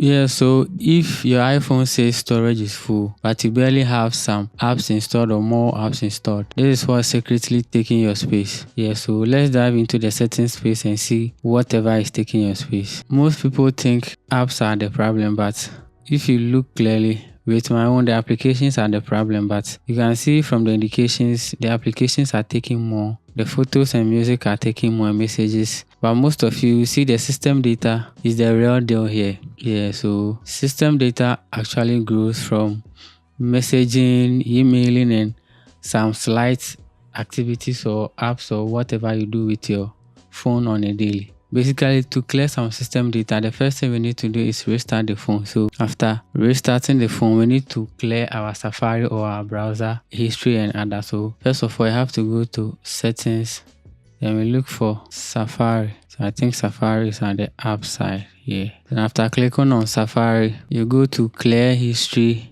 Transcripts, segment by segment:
Yeah, so if your iPhone says storage is full, but you barely have some apps installed or more apps installed, this is what's secretly taking your space. Yeah, so let's dive into the settings space and see whatever is taking your space. Most people think apps are the problem, but if you look clearly, with my own, the applications are the problem, but you can see from the indications, the applications are taking more. The photos and music are taking more messages, but most of you see the system data is the real deal here. Yeah, so system data actually grows from messaging, emailing, and some slight activities or apps or whatever you do with your phone on a daily. Basically, to clear some system data, the first thing we need to do is restart the phone. So after restarting the phone, we need to clear our Safari or our browser history and other. So first of all, you have to go to settings, then we look for Safari. So I think Safari is on the app side here. Then after clicking on Safari, you go to clear history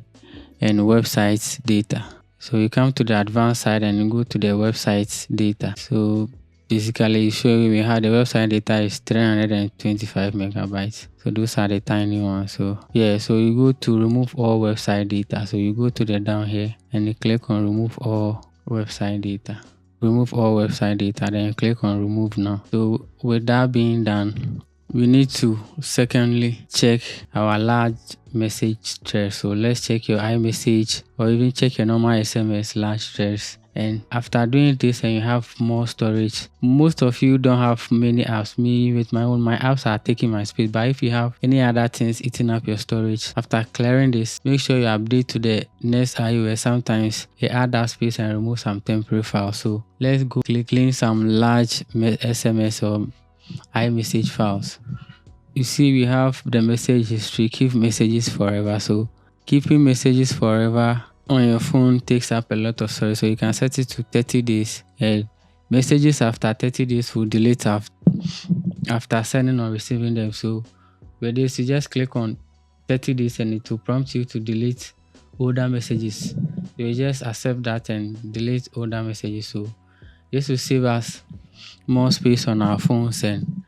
and websites data. So you come to the advanced side and you go to the websites data. So basically, showing me how the website data is 325 megabytes. So those are the tiny ones. So yeah, so you go to remove all website data. So you go to the down here and you click on remove all website data. Remove all website data, then you click on remove now. So with that being done, we need to secondly check our large message thread. So let's check your iMessage or even check your normal SMS large threads. And after doing this and you have more storage, most of you don't have many apps. Me with my own, my apps are taking my space. But if you have any other things eating up your storage, after clearing this, make sure you update to the next iOS. Sometimes it add that space and remove some temporary files. So let's go clean some large SMS or iMessage files. You see, we have the message history, keep messages forever. So keeping messages forever on your phone takes up a lot of storage, so you can set it to 30 days. And messages after 30 days will delete after sending or receiving them. So with this, you just click on 30 days and it will prompt you to delete older messages. You just accept that and delete older messages. So this will save us more space on our phones and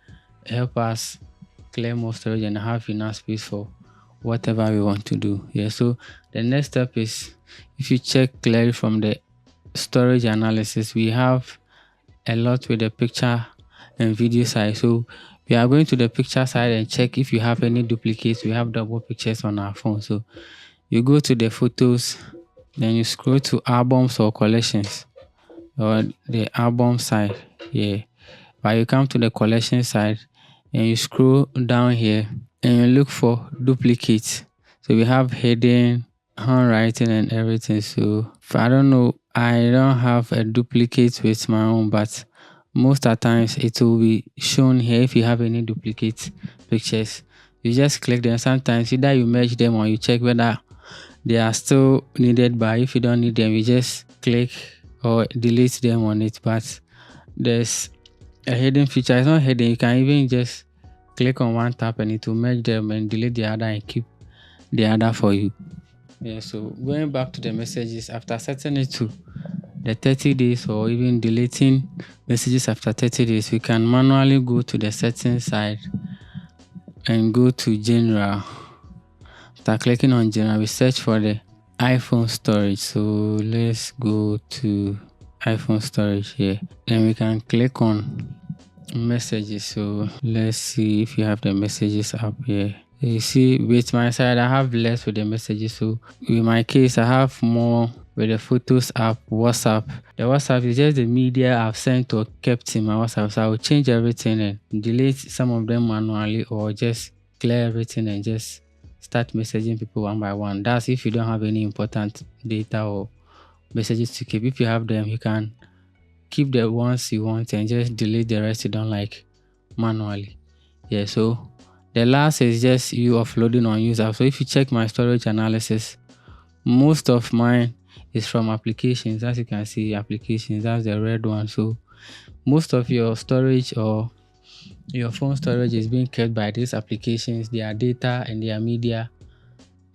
help us clear more storage and have enough space for whatever we want to do. Yeah, so the next step is, if you check clearly from the storage analysis, we have a lot with the picture and video side. So we are going to the picture side and check if you have any duplicates. We have double pictures on our phone. So you go to the photos, then you scroll to albums or collections, or the album side. Yeah, but you come to the collection side and you scroll down here and you look for duplicates. So we have heading, handwriting, and everything. So I don't know, I don't have a duplicate with my own, but most of the times it will be shown here. If you have any duplicate pictures, you just click them. Sometimes either you merge them or you check whether they are still needed, but if you don't need them, you just click or delete them on it. But there's a hidden feature. It's not hidden, you can even just click on one tap and it will merge them and delete the other and keep the other for you. Yeah, so going back to the messages, after setting it to the 30 days or even deleting messages after 30 days, we can manually go to the settings side and go to general. After clicking on general, we search for the iPhone storage. So let's go to iPhone storage here. Then we can click on messages. So let's see if you have the messages up here. You see, with my side, I have less with the messages. So in my case, I have more with the photos app, WhatsApp. The WhatsApp is just the media I've sent or kept in my WhatsApp. So I will change everything and delete some of them manually, or just clear everything and just start messaging people one by one. That's if you don't have any important data or messages to keep. If you have them, you can keep the ones you want and just delete the rest you don't like manually. Yeah, so the last is just you offloading on user. So if you check my storage analysis, most of mine is from applications. As you can see, applications, that's the red one. So most of your storage or your phone storage is being kept by these applications, their data and their media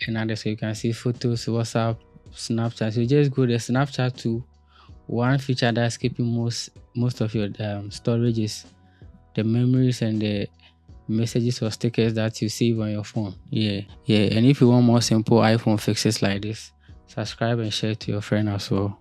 and others. So you can see photos, WhatsApp, Snapchat. So you just go to Snapchat to one feature that's keeping most of your storage is the memories and the messages or stickers that you save on your phone. Yeah. And if you want more simple iPhone fixes like this, subscribe and share to your friend as well.